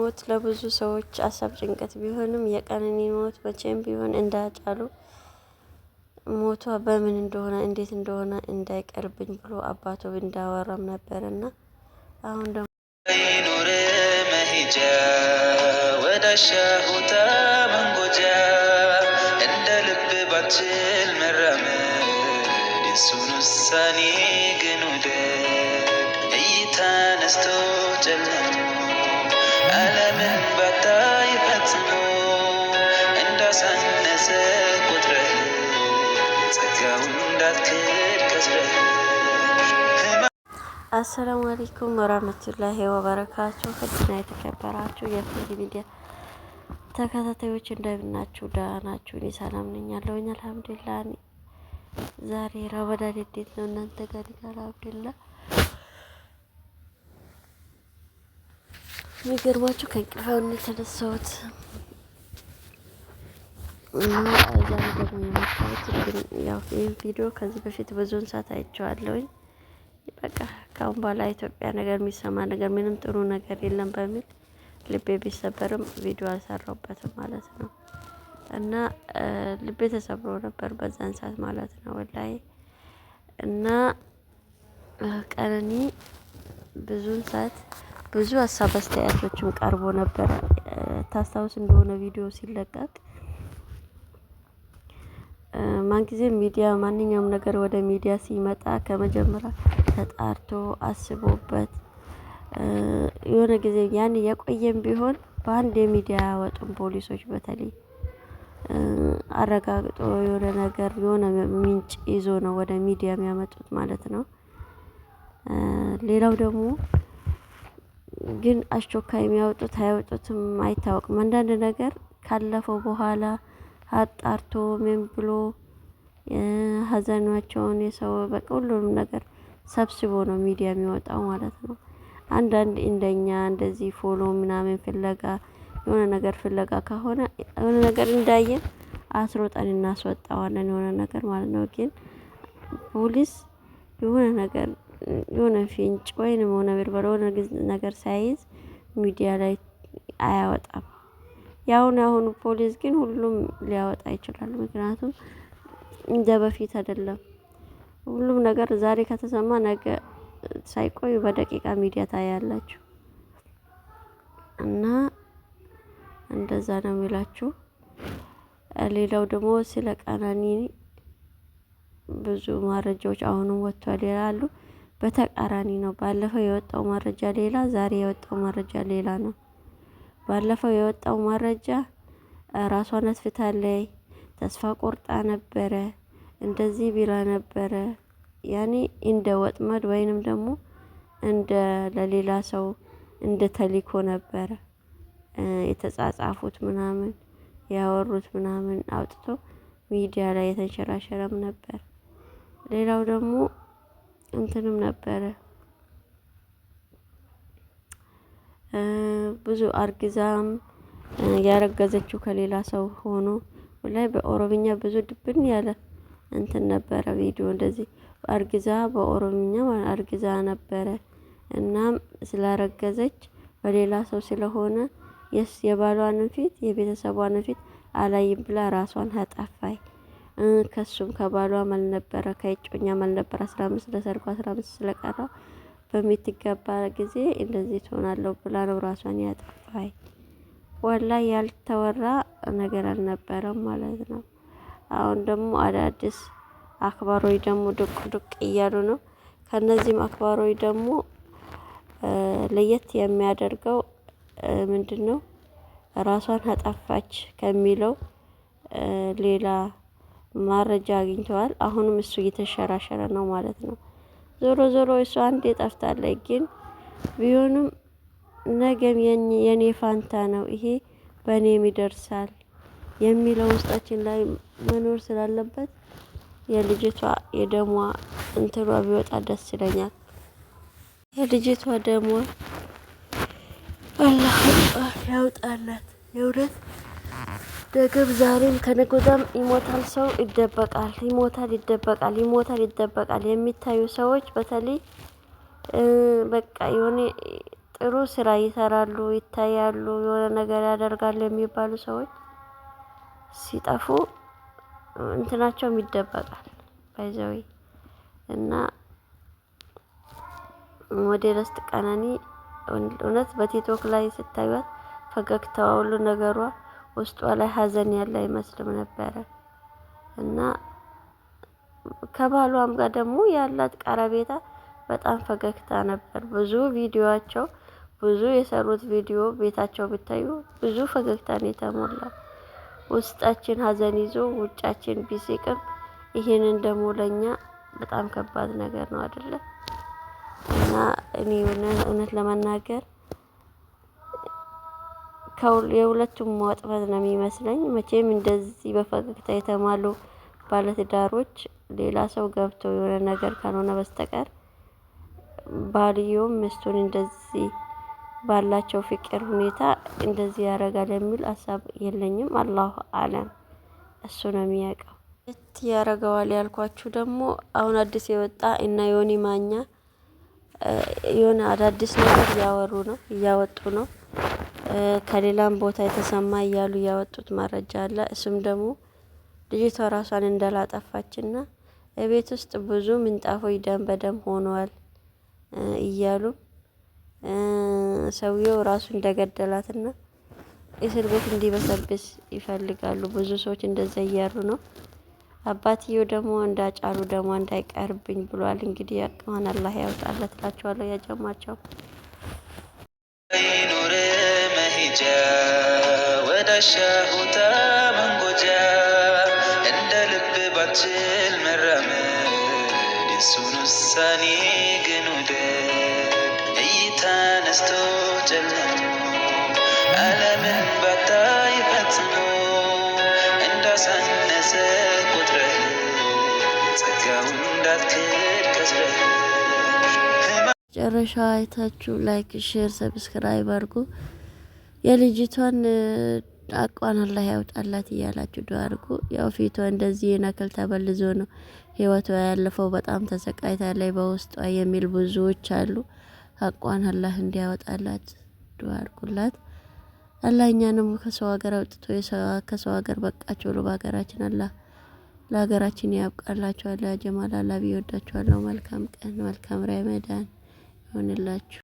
ሞት ለብዙ ሰዎች አሳብ ጭንቀት ቢሆንም የቀነኒ ሞት መቼም ቢሆን እንዳጫሉ ሞቷ በምን እንደሆነ እንዴት እንደሆነ እንዳይቀርብኝ ብሎ አባቱ እንዳወራም ነበርና አሁን ደግሞ ይኑር መሄጃ ወዳሻ ቦታ መንጎጃ እንደ ልብ ባችል መራመድ የሱን ውሳኔ ግን ውደድ እይታ ነስቶ ጨለሞ ዓለምን ባታይ ፈጽሞ እንዳሳነሰ ቁጥረህ ጸጋውን እንዳትክድ ከስረህ። አሰላሙ አለይኩም ወራህመቱላሂ ወበረካቱ። ፍቅርና የተከበራችሁ የፍሪ ሚዲያ ተከታታዮች እንደምናችሁ ደህና ናችሁ? እኔ ሰላም ነኝ ያለሁኝ አልሐምዱሊላህ። ዛሬ ረመዳን እንዴት ነው እናንተ ጋር? አልሐምዱሊላህ። የሚገርማችሁ ከእንቅልፋውን የተነሳሁት እና ዛሬ ደግሞ የመጣሁት ግን ያው ይህን ቪዲዮ ከዚህ በፊት ብዙውን ሰዓት አይቼዋለሁኝ። በቃ ካሁን በኋላ ኢትዮጵያ ነገር የሚሰማ ነገር ምንም ጥሩ ነገር የለም በሚል ልቤ ቢሰበርም ቪዲዮ አልሰራሁበትም ማለት ነው። እና ልቤ ተሰብሮ ነበር በዛን ሰዓት ማለት ነው ወላሂ። እና ቀነኒ ብዙን ሰዓት ብዙ ሀሳብ አስተያየቶችም ቀርቦ ነበረ። ታስታውስ እንደሆነ ቪዲዮ ሲለቀቅ ማንጊዜም ሚዲያ ማንኛውም ነገር ወደ ሚዲያ ሲመጣ ከመጀመሪያ ተጣርቶ አስቦበት የሆነ ጊዜ ያን የቆየም ቢሆን በአንድ የሚዲያ ያወጡም ፖሊሶች በተለይ አረጋግጦ የሆነ ነገር የሆነ ምንጭ ይዞ ነው ወደ ሚዲያ የሚያመጡት ማለት ነው። ሌላው ደግሞ ግን አስቸኳይ የሚያወጡት አያወጡትም አይታወቅም። አንዳንድ ነገር ካለፈው በኋላ አጣርቶ ምን ብሎ ሀዘናቸውን የሰው በቃ ሁሉንም ነገር ሰብስቦ ነው ሚዲያ የሚወጣው ማለት ነው። አንዳንድ እንደኛ እንደዚህ ፎሎ ምናምን ፍለጋ የሆነ ነገር ፍለጋ ከሆነ የሆነ ነገር እንዳየን አስሮጠን እናስወጣዋለን የሆነ ነገር ማለት ነው። ግን ፖሊስ የሆነ ነገር የሆነ ፍንጭ ወይንም የሆነ ብርበራ የሆነ ነገር ሳይዝ ሚዲያ ላይ አያወጣም። ያሁኑ ፖሊስ ግን ሁሉም ሊያወጣ ይችላል። ምክንያቱም እንደ በፊት አይደለም። ሁሉም ነገር ዛሬ ከተሰማ ነገ ሳይቆይ በደቂቃ ሚዲያ ታያላችሁ። እና እንደዛ ነው የሚላችሁ። ሌላው ደግሞ ስለ ቀነኒ ብዙ መረጃዎች አሁንም ወጥቷል ይላሉ። በተቃራኒ ነው። ባለፈው የወጣው መረጃ ሌላ፣ ዛሬ የወጣው መረጃ ሌላ ነው። ባለፈው የወጣው መረጃ ራሷን አጥፍታለች፣ ተስፋ ቆርጣ ነበረ፣ እንደዚህ ቢላ ነበረ። ያኔ እንደ ወጥመድ ወይንም ደግሞ እንደ ለሌላ ሰው እንደ ተልእኮ ነበረ የተጻጻፉት ምናምን ያወሩት ምናምን አውጥቶ ሚዲያ ላይ የተንሸራሸረም ነበር። ሌላው ደግሞ እንትንም ነበረ ብዙ አርግዛም ያረገዘችው ከሌላ ሰው ሆኖ ላይ በኦሮምኛ ብዙ ድብን ያለ እንትን ነበረ ቪዲዮ እንደዚህ አርግዛ በኦሮምኛ አርግዛ ነበረ። እናም ስላረገዘች በሌላ ሰው ስለሆነ የባሏን ፊት የቤተሰቧን ፊት አላይም ብላ ራሷን አጠፋች። ከሱም ከባሏ ማልነበረ ከእጮኛ ማልነበረ 15 ለሰርጓ 15 ስለቀረው በሚትገባ ጊዜ እንደዚህ ትሆናለሁ ብላ ነው ራሷን ያጠፋች። ወላሂ ያልተወራ ነገር አልነበረም ማለት ነው። አሁን ደግሞ አዳዲስ አክባሮች ደግሞ ዱቅ እያሉ ነው። ከነዚህም አክባሮች ደግሞ ለየት የሚያደርገው ምንድነው? ራሷን አጠፋች ከሚለው ሌላ መረጃ አግኝተዋል። አሁንም እሱ እየተሸራሸረ ነው ማለት ነው። ዞሮ ዞሮ እሷ አንዴ ጠፍታለች። ግን ቢሆንም ነገም የኔ ፋንታ ነው ይሄ በእኔም ይደርሳል የሚለው ውስጣችን ላይ መኖር ስላለበት የልጅቷ የደሟ እንትሯ ቢወጣ ደስ ይለኛል። የልጅቷ ደሟ አላህ ያውጣላት። የእውነት ነገም ዛሬም ከነገ ወዲያም ይሞታል፣ ሰው ይደበቃል፣ ይሞታል፣ ይደበቃል፣ ይሞታል፣ ይደበቃል። የሚታዩ ሰዎች በተለይ በቃ የሆነ ጥሩ ስራ ይሰራሉ፣ ይታያሉ፣ የሆነ ነገር ያደርጋሉ የሚባሉ ሰዎች ሲጠፉ እንትናቸውም ይደበቃል ባይዘዌ እና ሞዴሊስት ቀነኒ እውነት በቲክቶክ ላይ ስታዩት ፈገግታዋ ሁሉ ነገሯ ውስጧ ላይ ሀዘን ያለ አይመስልም ነበረ እና ከባሏም ጋር ደግሞ ያላት ቀረቤታ በጣም ፈገግታ ነበር። ብዙ ቪዲዮአቸው ብዙ የሰሩት ቪዲዮ ቤታቸው ብታዩ ብዙ ፈገግታ ነው የተሞላው። ውስጣችን ሀዘን ይዞ ውጫችን ቢስቅም ይሄንን ደግሞ ለኛ በጣም ከባድ ነገር ነው አይደለ? እና እኔ እውነት ለመናገር የሁለቱም ወጥመድ ነው የሚመስለኝ። መቼም እንደዚህ በፈገግታ የተማሉ ባለትዳሮች ሌላ ሰው ገብቶ የሆነ ነገር ካልሆነ በስተቀር ባልየውም ሚስቱን እንደዚህ ባላቸው ፍቅር ሁኔታ እንደዚህ ያደርጋል የሚል ሀሳብ የለኝም። አላሁ አለም፣ እሱ ነው የሚያውቀው። ያደርገዋል ያልኳችሁ ደግሞ አሁን አዲስ የወጣ እና ዮኒ ማኛ የሆነ አዳዲስ ነገር እያወሩ ነው እያወጡ ነው። ከሌላም ቦታ የተሰማ እያሉ ያወጡት መረጃ አለ። እሱም ደግሞ ልጅቷ ራሷን እንዳላጠፋችና ቤት ውስጥ ብዙ ምንጣፎች ደም በደም ሆነዋል እያሉ ሰውየው ራሱ እንደገደላትና እስር ቤት እንዲበሰብስ ይፈልጋሉ። ብዙ ሰዎች እንደዛ እያሉ ነው። አባትየው ደግሞ እንዳጫሉ ደግሞ እንዳይቀርብኝ ብሏል። እንግዲህ ያቅማን አላህ ያውጣለት እላቸዋለሁ። ያጀማቸው ይኑር መሄጃ ወዳሻ ቦታ መንጎጃ እንደ ልብ ባችል መራመድ የሱን ውሳኔ ግን ውደድ። እይታ ነስቶ ጨልሞ ዓለምን ባታይ ፈጽሞ እንዳሳነሰ ቁጥረህ ጸጋውን እንዳትክድ ከስረህ። መጨረሻ አይታችሁ ላይክ፣ ሼር፣ ሰብስክራይብ አድርጉ። የልጅቷን አቋን አላህ ያውጣላት እያላችሁ ዱአ አድርጉ። ያው ፊቷ እንደዚህ ነክል ተበልዞ ነው ህይወቷ ያለፈው። በጣም ተሰቃይታ ላይ በውስጧ የሚል ብዙዎች አሉ። አቋን አላህ እንዲያወጣላት ዱአ አድርጉላት። አላህ እኛንም ከሰው ሀገር አውጥቶ ከሰው ሀገር በቃቸው ብሎ በሀገራችን አላህ ለሀገራችን ያብቃላችሁ። አላህ ጀማል አላህ ቢወዳችኋለሁ። መልካም ቀን መልካም ረመዳን ይሆንላችሁ።